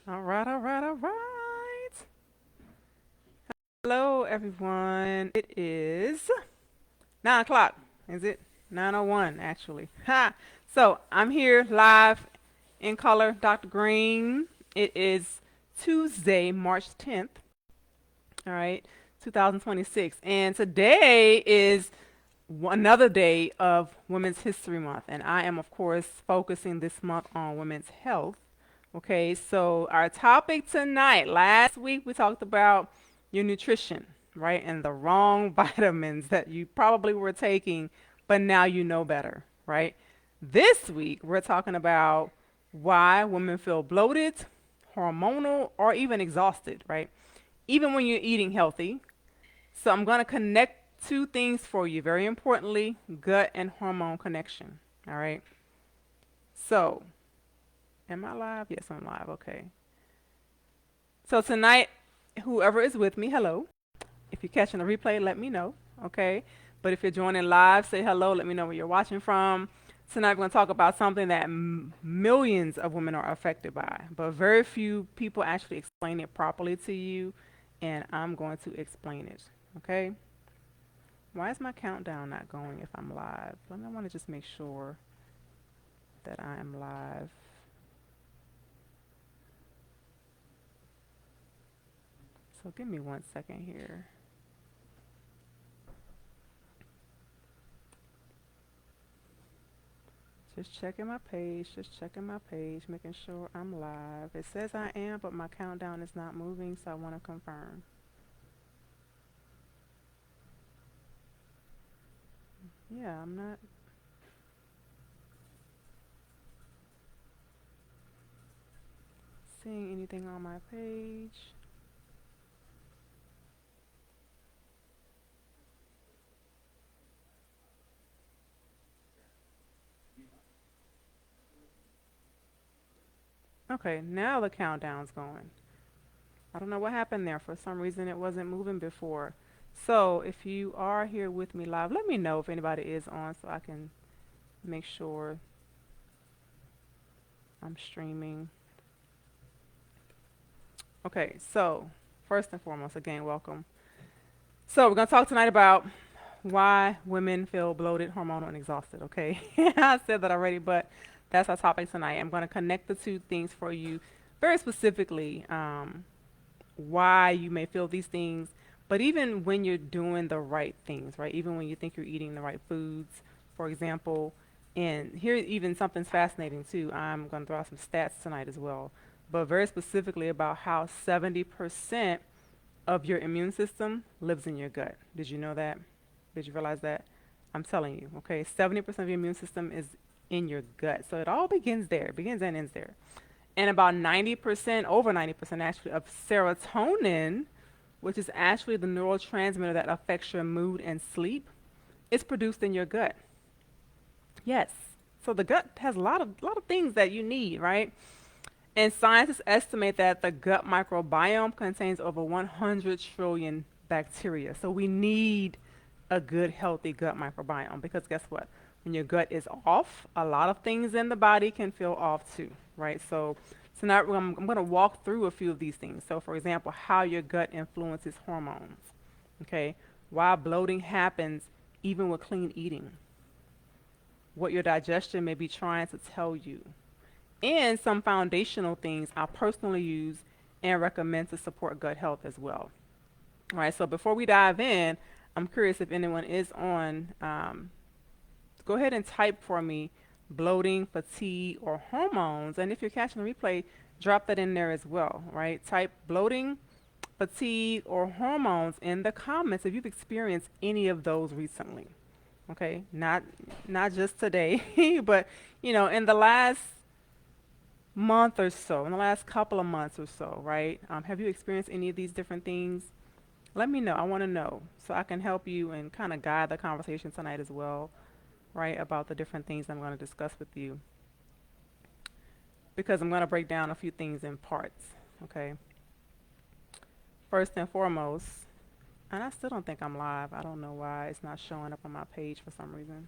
All right, all right, all right. Hello, everyone. It is 9 o'clock. Is it 9:01 actually? Ha! So I'm here live in color, Dr. Green. It is Tuesday, March 10th. All right, 2026, and today is another day of Women's History Month, and I am, of course, focusing this month on women's health. Okay, so our topic tonight, last week we talked about your nutrition, right? And the wrong vitamins that you probably were taking, but now you know better, right? This week we're talking about why women feel bloated, hormonal, or even exhausted, right? Even when you're eating healthy. So I'm going to connect two things for you, very importantly, gut and hormone connection. All right. So, am I live? Yes, I'm live. Okay. So tonight, whoever is with me, hello. If you're catching the replay, let me know. Okay. But if you're joining live, say hello. Let me know where you're watching from. Tonight, we're going to talk about something that millions of women are affected by, but very few people actually explain it properly to you. And I'm going to explain it. Okay. Why is my countdown not going if I'm live? Let me want to just make sure that I am live. So give me 1 second here. Just checking my page, making sure I'm live. It says I am, but my countdown is not moving, so I want to confirm. Yeah, I'm not seeing anything on my page. Okay, now the countdown's going. I don't know what happened there. For some reason, it wasn't moving before. So if you are here with me live, let me know if anybody is on so I can make sure I'm streaming. Okay, so first and foremost, again, welcome. So we're going to talk tonight about why women feel bloated, hormonal, and exhausted. Okay, I said that already, but that's our topic tonight. I'm going to connect the two things for you very specifically, why you may feel these things, but even when you're doing the right things, right? Even when you think you're eating the right foods, for example. And here, even something's fascinating too. I'm going to throw out some stats tonight as well, but very specifically about how 70% of your immune system lives in your gut. Did you know that? Did you realize that? I'm telling you, okay? 70% of your immune system is in your gut. So it all begins there, begins and ends there. And about 90%, over 90% actually, of serotonin, which is actually the neurotransmitter that affects your mood and sleep, is produced in your gut. Yes. So the gut has a lot of things that you need, right? And scientists estimate that the gut microbiome contains over 100 trillion bacteria. So we need a good, healthy gut microbiome because guess what? When your gut is off, a lot of things in the body can feel off too, right? So tonight I'm going to walk through a few of these things. So, for example, how your gut influences hormones, okay? Why bloating happens even with clean eating, what your digestion may be trying to tell you, and some foundational things I personally use and recommend to support gut health as well. All right, so before we dive in, I'm curious if anyone is on. Go ahead and type for me bloating, fatigue, or hormones. And if you're catching the replay, drop that in there as well, right? Type bloating, fatigue, or hormones in the comments if you've experienced any of those recently. Okay, not just today, but in the last month or so, in the last couple of months or so, right? Have you experienced any of these different things? Let me know. I want to know so I can help you and kind of guide the conversation tonight as well, right? About the different things I'm going to discuss with you because I'm going to break down a few things in parts, okay? First and foremost, and I still don't think I'm live. I don't know why it's not showing up on my page for some reason,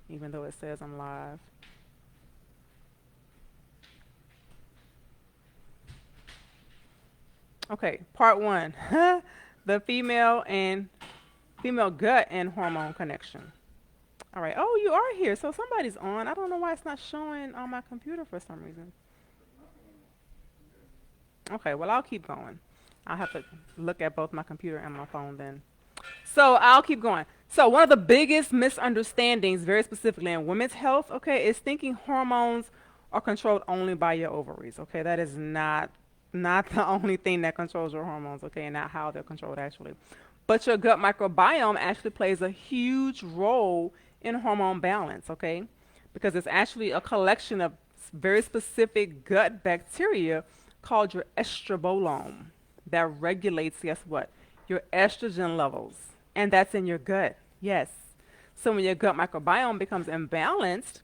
even though it says I'm live. Okay, part one, the female gut and hormone connection. All right. Oh, you are here. So somebody's on. I don't know why it's not showing on my computer for some reason. Okay, well, I'll keep going. I'll have to look at both my computer and my phone then. So I'll keep going. So one of the biggest misunderstandings, very specifically in women's health, okay, is thinking hormones are controlled only by your ovaries. Okay, that is not the only thing that controls your hormones. Okay, and not how they're controlled actually. But your gut microbiome actually plays a huge role in hormone balance. Okay, because it's actually a collection of very specific gut bacteria called your estrobolome that regulates, guess what? Your estrogen levels. And that's in your gut. Yes. So when your gut microbiome becomes imbalanced,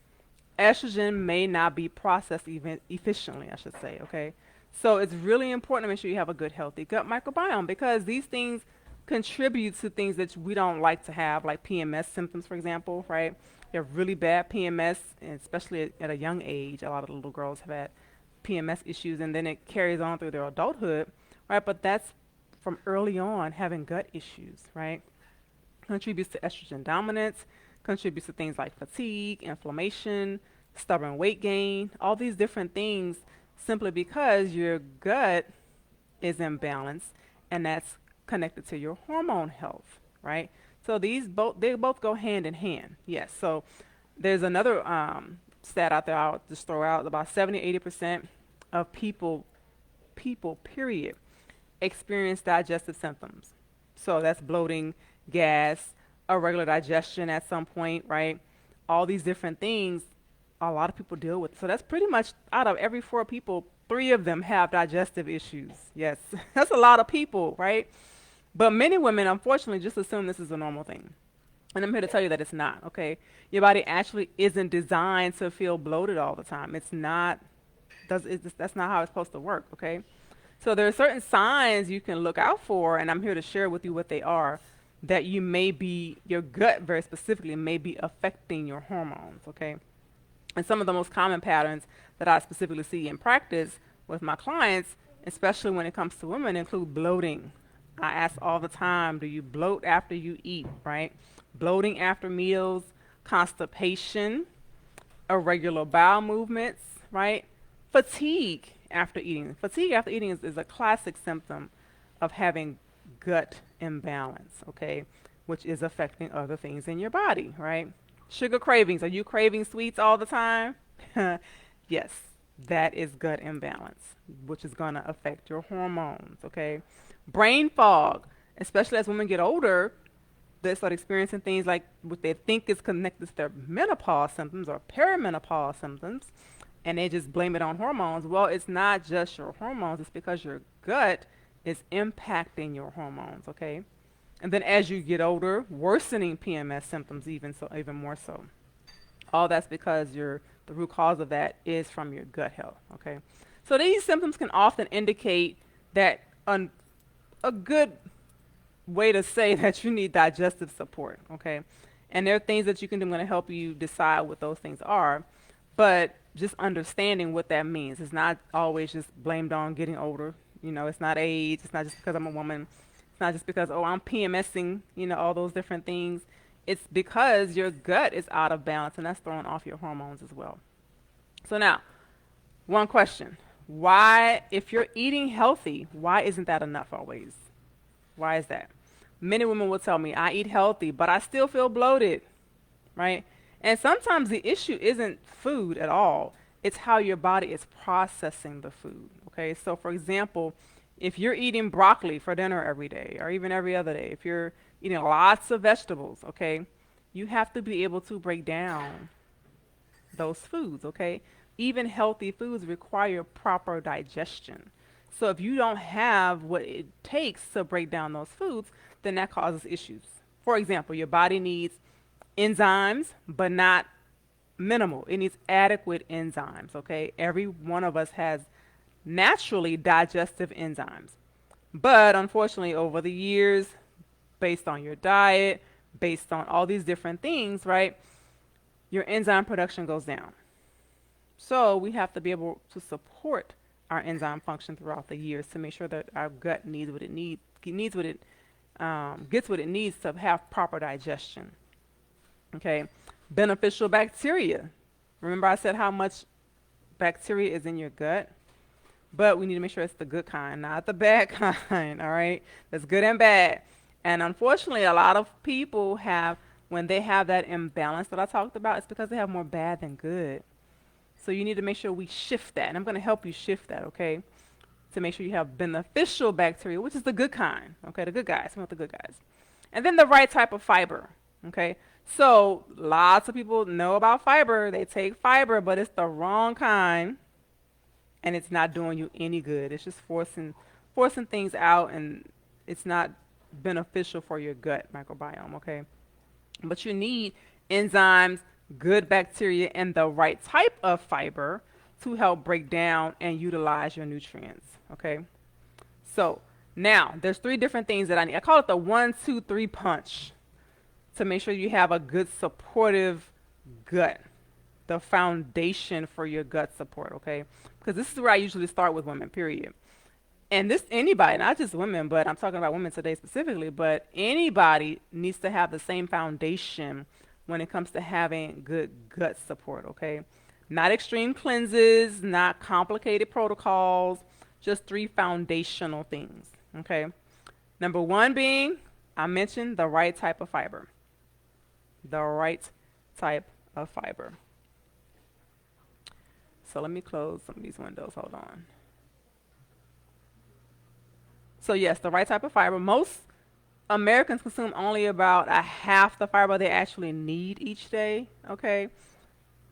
estrogen may not be processed even efficiently, I should say, okay? So it's really important to make sure you have a good, healthy gut microbiome because these things contribute to things that we don't like to have, like PMS symptoms, for example, right? You have really bad PMS, and especially at a young age. A lot of little girls have had PMS issues, and then it carries on through their adulthood, right? But that's from early on having gut issues, right? Contributes to estrogen dominance, contributes to things like fatigue, inflammation, stubborn weight gain, all these different things simply because your gut is imbalanced and that's connected to your hormone health, right? So they both go hand in hand. Yes. So there's another stat out there I'll just throw out about 70-80% of people period experience digestive symptoms. So that's bloating, gas, irregular digestion at some point, right? All these different things a lot of people deal with. So that's pretty much out of every four people, three of them have digestive issues. Yes, that's a lot of people, right? But many women, unfortunately, just assume this is a normal thing. And I'm here to tell you that it's not, okay? Your body actually isn't designed to feel bloated all the time. It's not, that's not how it's supposed to work, okay? So there are certain signs you can look out for, and I'm here to share with you what they are, that you may be, your gut very specifically, may be affecting your hormones, okay? And some of the most common patterns that I specifically see in practice with my clients, especially when it comes to women, include bloating. I ask all the time, do you bloat after you eat, right? Bloating after meals, constipation, irregular bowel movements, right? Fatigue after eating. Fatigue after eating is a classic symptom of having gut imbalance, okay, which is affecting other things in your body, right? Sugar cravings. Are you craving sweets all the time? Yes, that is gut imbalance, which is going to affect your hormones, okay? Brain fog, especially as women get older, they start experiencing things like what they think is connected to their menopause symptoms or perimenopause symptoms, and they just blame it on hormones. Well, it's not just your hormones, it's because your gut is impacting your hormones, okay? And then as you get older, worsening PMS symptoms even more so. All that's because the root cause of that is from your gut health, okay? So these symptoms can often indicate that a good way to say that you need digestive support, okay? And there are things that you can do. I'm going to help you decide what those things are, but just understanding what that means. It's not always just blamed on getting older. You know, it's not age. It's not just because I'm a woman. It's not just because, oh, I'm PMSing, all those different things. It's because your gut is out of balance, and that's throwing off your hormones as well. So now, one question. Why, if you're eating healthy, why isn't that enough always? Why is that? Many women will tell me, I eat healthy, but I still feel bloated, right? And sometimes the issue isn't food at all. It's how your body is processing the food, okay? So for example, if you're eating broccoli for dinner every day or even every other day, if you're eating lots of vegetables, okay, you have to be able to break down those foods, okay? Even healthy foods require proper digestion. So if you don't have what it takes to break down those foods, then that causes issues. For example, your body needs enzymes, but not minimal. It needs adequate enzymes, okay? Every one of us has naturally digestive enzymes. But unfortunately, over the years, based on your diet, based on all these different things, right, your enzyme production goes down. So we have to be able to support our enzyme function throughout the years to make sure that our gut needs what it gets what it needs to have proper digestion. Okay, beneficial bacteria. Remember, I said how much bacteria is in your gut, but we need to make sure it's the good kind, not the bad kind. All right, that's good and bad. And unfortunately, a lot of people have, when they have that imbalance that I talked about, it's because they have more bad than good. So you need to make sure we shift that, and I'm going to help you shift that. Okay, to make sure you have beneficial bacteria, which is the good kind. Okay, the good guys. We want the good guys, and then the right type of fiber. Okay, so lots of people know about fiber. They take fiber, but it's the wrong kind, and it's not doing you any good. It's just forcing things out, and it's not beneficial for your gut microbiome. Okay, but you need enzymes, good bacteria, and the right type of fiber to help break down and utilize your nutrients. Okay, so now there's three different things that I need. I call it the 1, 2, 3 punch to make sure you have a good supportive gut, the foundation for your gut support. Okay, because this is where I usually start with women. Period. And this anybody, not just women, but I'm talking about women today specifically, but anybody needs to have the same foundation when it comes to having good gut support, okay? Not extreme cleanses, not complicated protocols, just three foundational things, okay? Number one being, I mentioned the right type of fiber. The right type of fiber. So let me close some of these windows, hold on. So yes, the right type of fiber. Most Americans consume only about a half the fiber they actually need each day, okay?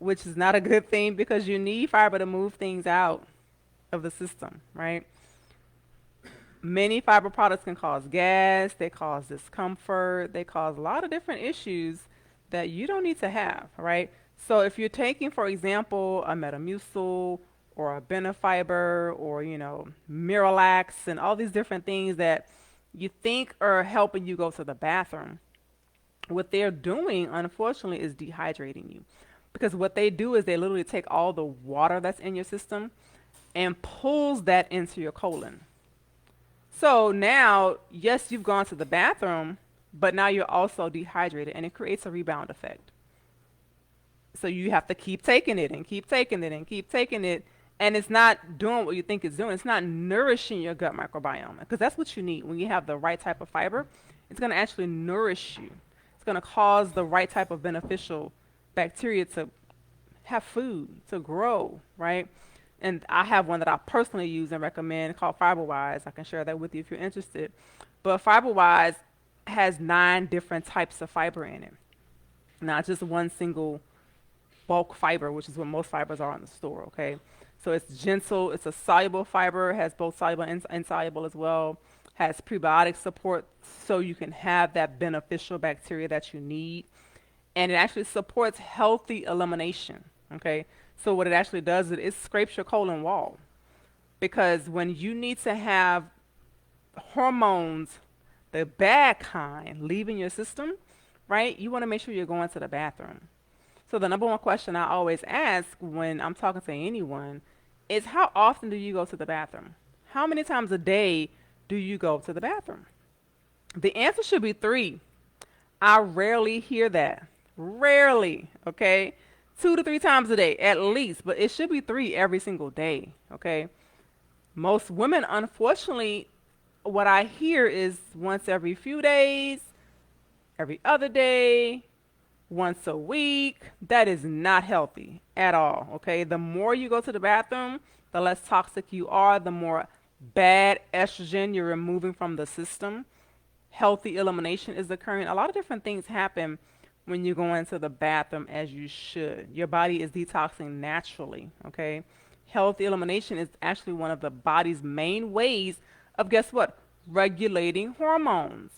Which is not a good thing because you need fiber to move things out of the system, right? Many fiber products can cause gas, they cause discomfort, they cause a lot of different issues that you don't need to have, right? So if you're taking, for example, a Metamucil or a Benefiber or, Miralax and all these different things that you think are helping you go to the bathroom, what they're doing, unfortunately, is dehydrating you. Because what they do is they literally take all the water that's in your system and pulls that into your colon. So now, yes, you've gone to the bathroom, but now you're also dehydrated, and it creates a rebound effect. So you have to keep taking it and keep taking it and keep taking it, and it's not doing what you think it's doing. It's not nourishing your gut microbiome, because that's what you need. When you have the right type of fiber, it's going to actually nourish you. It's going to cause the right type of beneficial bacteria to have food, to grow, right? And I have one that I personally use and recommend called FiberWise. I can share that with you if you're interested. But FiberWise has 9 different types of fiber in it, not just one single bulk fiber, which is what most fibers are in the store, okay? So it's gentle, it's a soluble fiber, has both soluble and insoluble as well, has prebiotic support so you can have that beneficial bacteria that you need. And it actually supports healthy elimination, okay? So what it actually does is it scrapes your colon wall. Because when you need to have hormones, the bad kind, leaving your system, right, you want to make sure you're going to the bathroom. So the number one question I always ask when I'm talking to anyone is, how often do you go to the bathroom? How many times a day do you go to the bathroom? The answer should be 3. I rarely hear that. Rarely, okay? 2 to 3 times a day at least, but it should be 3 every single day, okay? Most women, unfortunately, what I hear is once every few days, every other day, once a week. That is not healthy at all, okay? The more you go to the bathroom, the less toxic you are, the more bad estrogen you're removing from the system. Healthy elimination is occurring. A lot of different things happen when you go into the bathroom as you should. Your body is detoxing naturally, okay? Healthy elimination is actually one of the body's main ways of, guess what, regulating hormones.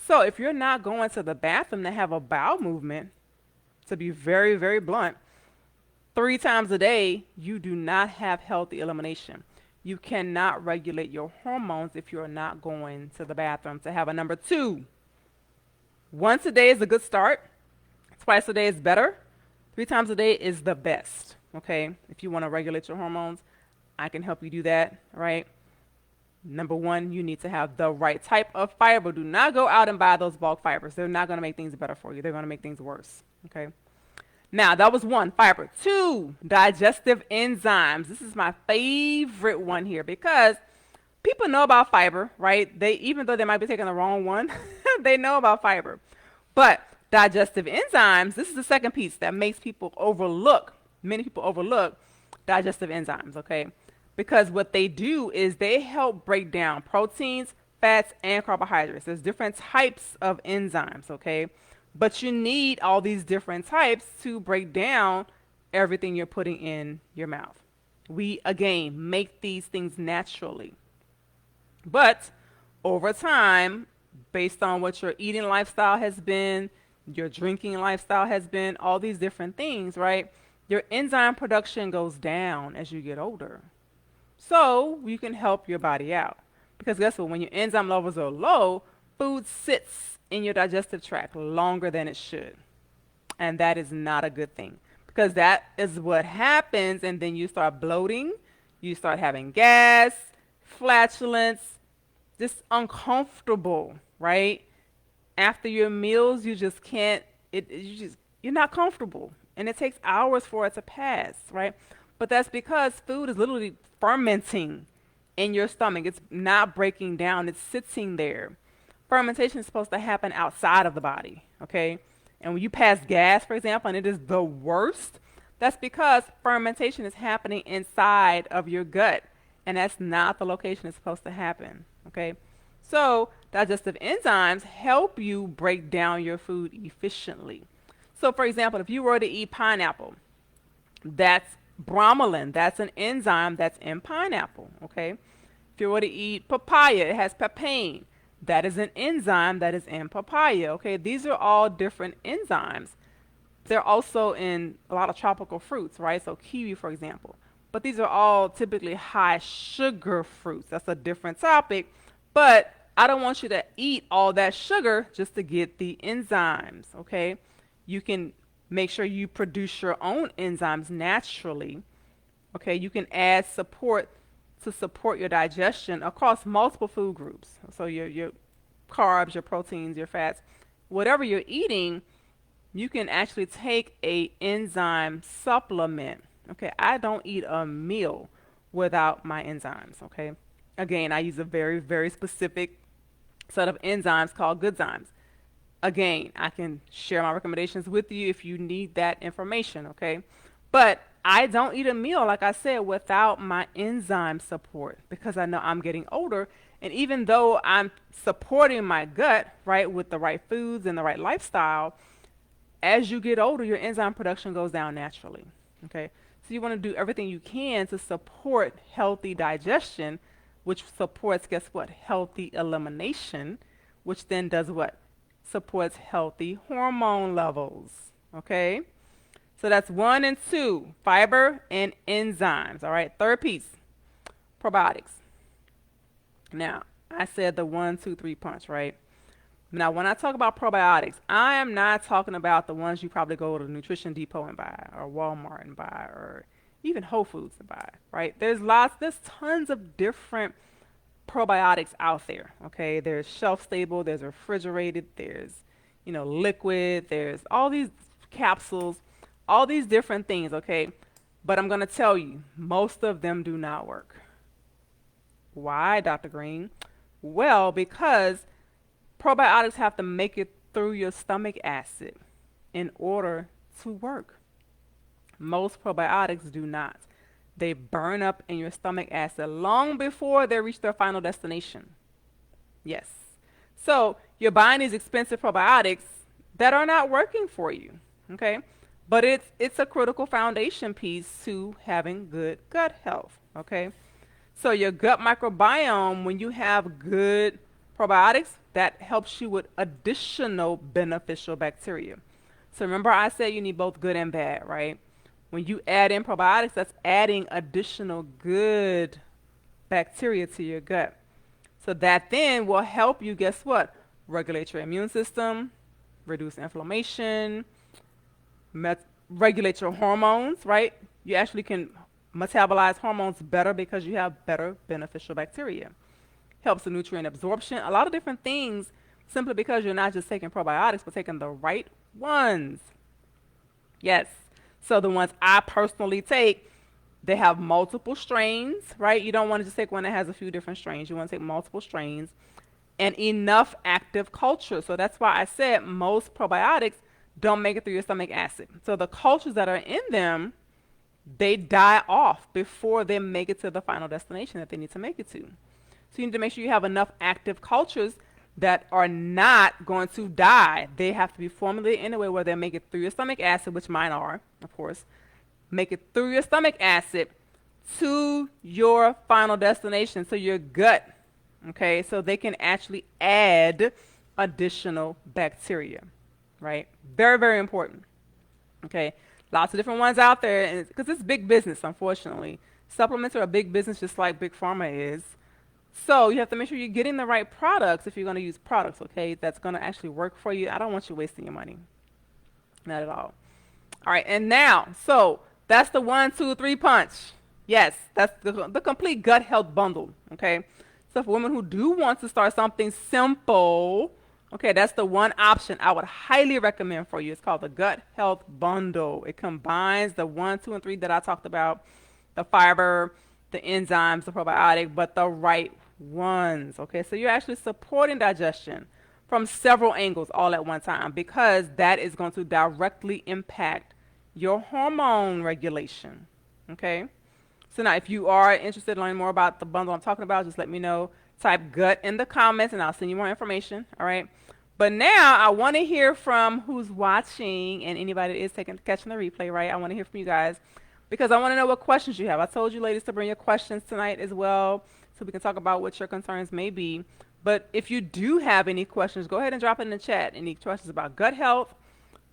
So if you're not going to the bathroom to have a bowel movement, to be very, very blunt, 3 times a day, you do not have healthy elimination. You cannot regulate your hormones if you're not going to the bathroom to have a number 2. Once a day is a good start. Twice a day is better. 3 times a day is the best, okay, if you want to regulate your hormones. I can help you do that, right? Number one, you need to have the right type of fiber. Do not go out and buy those bulk fibers. They're not going to make things better for you. They're going to make things worse. Okay. Now, that was one, fiber. Two, digestive enzymes. This is my favorite one here because people know about fiber, right? They, even though they might be taking the wrong one, they know about fiber. But digestive enzymes, this is the second piece that makes people overlook, many people overlook digestive enzymes, okay? Because what they do is they help break down proteins, fats, and carbohydrates. There's different types of enzymes, okay? But you need all these different types to break down everything you're putting in your mouth. We, again, make these things naturally. But over time, based on what your eating lifestyle has been, your drinking lifestyle has been, all these different things, right? Your enzyme production goes down as you get older. So you can help your body out. Because guess what? When your enzyme levels are low, food sits in your digestive tract longer than it should. And that is not a good thing. Because that is what happens, and then you start bloating, you start having gas, flatulence, just uncomfortable, right? After your meals, you just can't, you're not comfortable. And it takes hours for it to pass, right? But that's because food is literally fermenting in your stomach. It's not breaking down, it's sitting there. Fermentation is supposed to happen outside of the body, okay? And when you pass gas, for example, and it is the worst, that's because fermentation is happening inside of your gut. And that's not the location it's supposed to happen, okay? So digestive enzymes help you break down your food efficiently. So for example, if you were to eat pineapple, that's bromelain. That's an enzyme that's in pineapple, okay? If you were to eat papaya, it has papain. That is an enzyme that is in papaya, okay? These are all different enzymes. They're also in a lot of tropical fruits, right? So kiwi, for example. But these are all typically high sugar fruits. That's a different topic. But I don't want you to eat all that sugar just to get the enzymes, okay? You can make sure you produce your own enzymes naturally, okay? You can add support to support your digestion across multiple food groups. So your carbs, your proteins, your fats, whatever you're eating, you can actually take a enzyme supplement. Okay, I don't eat a meal without my enzymes, okay? Again, I use a very, very specific set of enzymes called Goodzymes. Again, I can share my recommendations with you if you need that information, okay? But I don't eat a meal, like I said, without my enzyme support because I know I'm getting older. And even though I'm supporting my gut, right, with the right foods and the right lifestyle, as you get older, your enzyme production goes down naturally, okay? So you want to do everything you can to support healthy digestion, which supports, guess what? Healthy elimination, which then does what? Supports healthy hormone levels, okay? So that's 1 and 2, fiber and enzymes, all right? Third piece, probiotics. Now, I said the 1, 2, 3 punch, right? Now, when I talk about probiotics, I am not talking about the ones you probably go to Nutrition Depot and buy, or Walmart and buy, or even Whole Foods to buy, right? There's tons of different probiotics out there, okay? There's shelf stable, there's refrigerated, there's, liquid, there's all these capsules, all these different things, okay? But I'm going to tell you, most of them do not work. Why, Dr. Green? Well, because probiotics have to make it through your stomach acid in order to work. Most probiotics do not. They burn up in your stomach acid long before they reach their final destination. Yes. So you're buying these expensive probiotics that are not working for you, okay? But it's a critical foundation piece to having good gut health, okay? So your gut microbiome, when you have good probiotics, that helps you with additional beneficial bacteria. So remember I said you need both good and bad, right? When you add in probiotics, that's adding additional good bacteria to your gut. So that then will help you, guess what? Regulate your immune system, reduce inflammation, regulate your hormones, right? You actually can metabolize hormones better because you have better beneficial bacteria. Helps with nutrient absorption, a lot of different things simply because you're not just taking probiotics, but taking the right ones. Yes. So the ones I personally take, they have multiple strains, right? You don't want to just take one that has a few different strains. You want to take multiple strains and enough active culture. So that's why I said most probiotics don't make it through your stomach acid. So the cultures that are in them, they die off before they make it to the final destination that they need to make it to. So you need to make sure you have enough active cultures that are not going to die. They have to be formulated in a way where they make it through your stomach acid, which mine are, of course. Make it through your stomach acid to your final destination, so your gut. Okay, so they can actually add additional bacteria, right? Very, very important. Okay, lots of different ones out there, because it's big business, unfortunately. Supplements are a big business, just like Big Pharma is. So you have to make sure you're getting the right products if you're going to use products, okay, that's going to actually work for you. I don't want you wasting your money. Not at all. All right, and now, so that's the 1, 2, 3 punch. Yes, that's the complete gut health bundle, okay? So for women who do want to start something simple, okay, that's the one option I would highly recommend for you. It's called the Gut Health Bundle. It combines the 1, 2, and 3 that I talked about, the fiber, the enzymes, the probiotic, but the right ones, okay? So you're actually supporting digestion from several angles all at one time, because that is going to directly impact your hormone regulation, okay? So now if you are interested in learning more about the bundle I'm talking about, just let me know. Type gut in the comments and I'll send you more information, all right? But now I want to hear from who's watching and anybody that is catching the replay, right? I want to hear from you guys because I want to know what questions you have. I told you ladies to bring your questions tonight as well so we can talk about what your concerns may be. But if you do have any questions, go ahead and drop it in the chat. Any questions about gut health,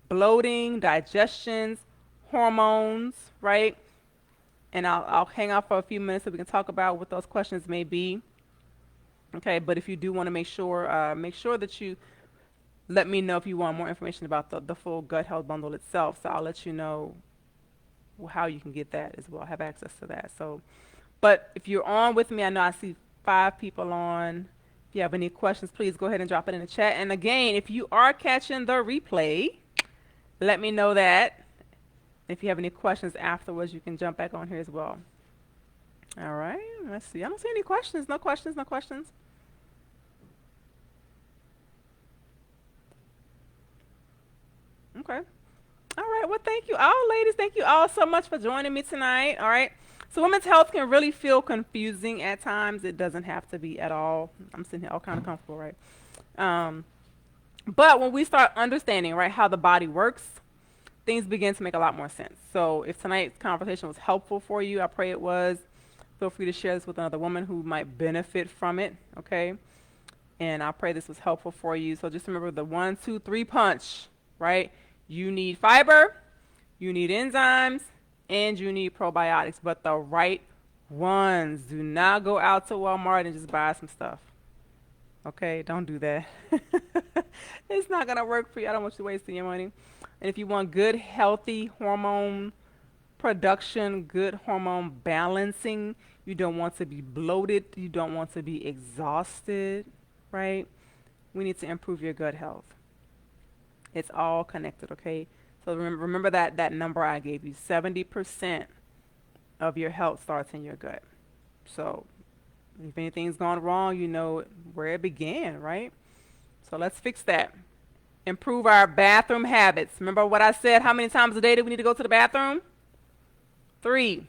bloating, digestions, hormones, right? And I'll hang out for a few minutes so we can talk about what those questions may be. Okay, but if you do want to make sure that you let me know if you want more information about the full gut health bundle itself. So I'll let you know how you can get that as well, have access to that. So, but if you're on with me, I know I see 5 people on. If you have any questions, please go ahead and drop it in the chat. And again, if you are catching the replay, let me know that. If you have any questions afterwards, you can jump back on here as well. All right, let's see. I don't see any questions. No questions, no questions. Okay. All right, well, thank you all, ladies. Thank you all so much for joining me tonight. All right. So women's health can really feel confusing at times. It doesn't have to be at all. I'm sitting here all kind of comfortable, right? But when we start understanding, right, how the body works, things begin to make a lot more sense. So if tonight's conversation was helpful for you, I pray it was. Feel free to share this with another woman who might benefit from it, okay? And I pray this was helpful for you. So just remember the 1, 2, 3 punch, right? You need fiber, you need enzymes, and you need probiotics, but the right ones. Do not go out to Walmart and just buy some stuff. Okay, don't do that. It's not going to work for you. I don't want you wasting your money. And if you want good, healthy hormone production, good hormone balancing, you don't want to be bloated, you don't want to be exhausted, right? We need to improve your gut health. It's all connected, okay? So remember that number I gave you. 70% of your health starts in your gut. So if anything's gone wrong, you know where it began, right? So let's fix that. Improve our bathroom habits. Remember what I said? How many times a day do we need to go to the bathroom? 3.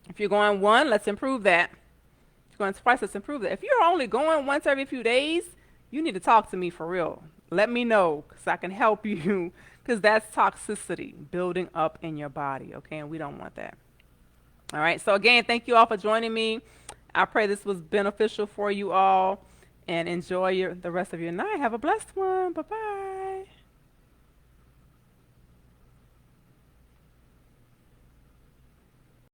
If you're going 1, let's improve that. If you're going twice, let's improve that. If you're only going once every few days, you need to talk to me for real. Let me know because I can help you, because that's toxicity building up in your body, okay? And we don't want that. All right. So again, thank you all for joining me. I pray this was beneficial for you all, and enjoy the rest of your night. Have a blessed one. Bye-bye.